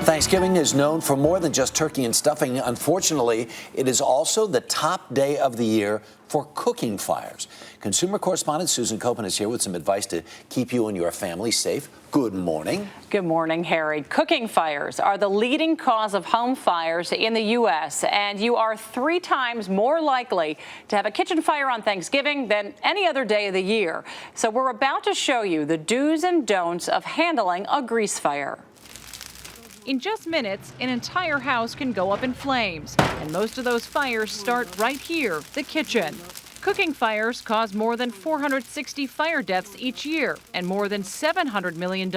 Thanksgiving is known for more than just turkey and stuffing. Unfortunately, it is also the top day of the year for cooking fires. Consumer correspondent Susan Koeppen is here with some advice to keep you and your family safe. Good morning. Good morning, Harry. Cooking fires are the leading cause of home fires in the U.S., and you are 3 times more likely to have a kitchen fire on Thanksgiving than any other day of the year. So we're about to show you the do's and don'ts of handling a grease fire. In just minutes, an entire house can go up in flames, and most of those fires start right here, the kitchen. Cooking fires cause more than 460 fire deaths each year and more than $700 million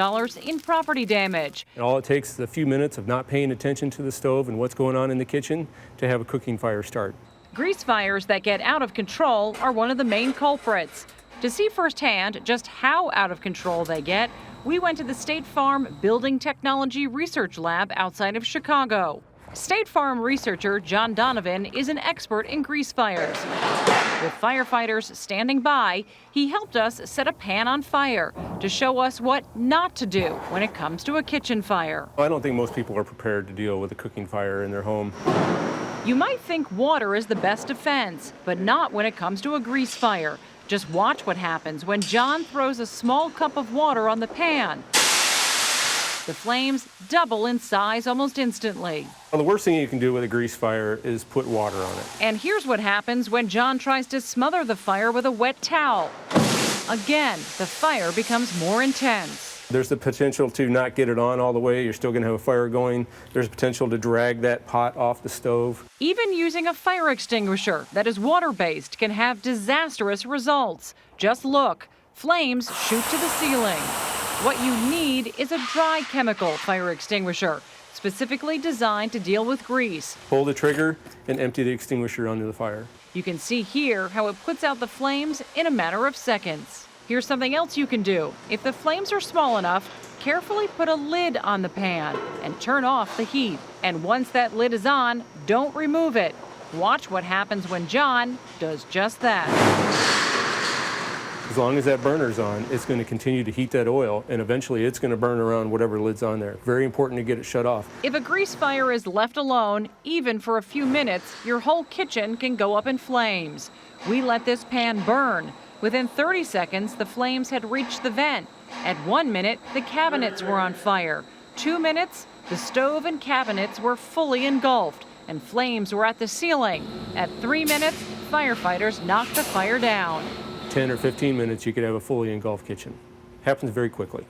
in property damage. And all it takes is a few minutes of not paying attention to the stove and what's going on in the kitchen to have a cooking fire start. Grease fires that get out of control are one of the main culprits. To see firsthand just how out of control they get, we went to the State Farm Building Technology Research Lab outside of Chicago. State Farm researcher John Donovan is an expert in grease fires. With firefighters standing by, he helped us set a pan on fire to show us what not to do when it comes to a kitchen fire. I don't think most people are prepared to deal with a cooking fire in their home. You might think water is the best defense, but not when it comes to a grease fire. Just watch what happens when John throws a small cup of water on the pan. The flames double in size almost instantly. Well, the worst thing you can do with a grease fire is put water on it. And here's what happens when John tries to smother the fire with a wet towel. Again, the fire becomes more intense. There's the potential to not get it on all the way. You're still going to have a fire going. There's potential to drag that pot off the stove. Even using a fire extinguisher that is water-based can have disastrous results. Just look, flames shoot to the ceiling. What you need is a dry chemical fire extinguisher, specifically designed to deal with grease. Pull the trigger and empty the extinguisher onto the fire. You can see here how it puts out the flames in a matter of seconds. Here's something else you can do. If the flames are small enough, carefully put a lid on the pan and turn off the heat. And once that lid is on, don't remove it. Watch what happens when John does just that. As long as that burner's on, it's going to continue to heat that oil, and eventually it's going to burn around whatever lid's on there. Very important to get it shut off. If a grease fire is left alone, even for a few minutes, your whole kitchen can go up in flames. We let this pan burn. Within 30 seconds, the flames had reached the vent. At 1 minute, the cabinets were on fire. 2 minutes, the stove and cabinets were fully engulfed, and flames were at the ceiling. At 3 minutes, firefighters knocked the fire down. 10 or 15 minutes, you could have a fully engulfed kitchen. Happens very quickly.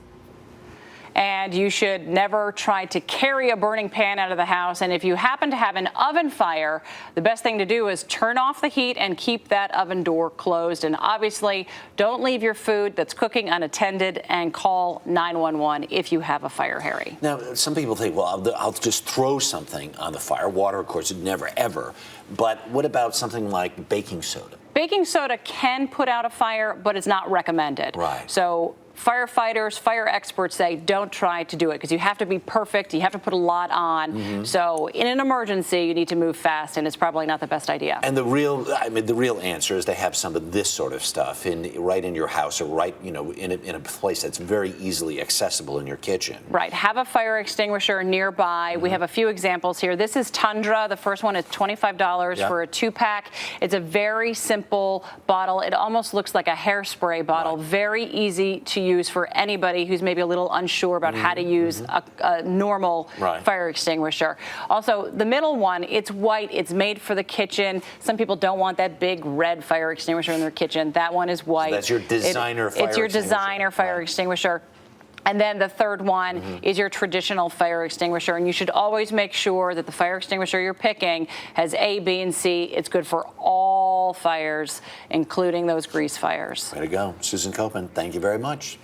And you should never try to carry a burning pan out of the house. And if you happen to have an oven fire, the best thing to do is turn off the heat and keep that oven door closed. And obviously, don't leave your food that's cooking unattended, and call 911 if you have a fire, Harry. Now, some people think, well, I'll just throw something on the fire. Water, of course, never, ever. But what about something like baking soda? Baking soda can put out a fire, but it's not recommended. Right. So firefighters, fire experts say don't try to do it because you have to be perfect. You have to put a lot on. So in an emergency, you need to move fast, and it's probably not the best idea. And the real answer is to have some of this sort of stuff right in your house, or right, in a place that's very easily accessible in your kitchen. Right. Have a fire extinguisher nearby. We have a few examples here. This is Tundra. The first one is $25 for a 2-pack. It's a very simple bottle. It almost looks like a hairspray bottle. Right. Very easy to use for anybody who's maybe a little unsure about how to use a normal fire extinguisher. Also, the middle one, it's white. It's made for the kitchen. Some people don't want that big red fire extinguisher in their kitchen. That one is white. So that's your designer fire extinguisher. It's your designer fire extinguisher. And then the third one is your traditional fire extinguisher. And you should always make sure that the fire extinguisher you're picking has A, B, and C. It's good for all fires, including those grease fires. Way to go. Susan Koeppen, thank you very much.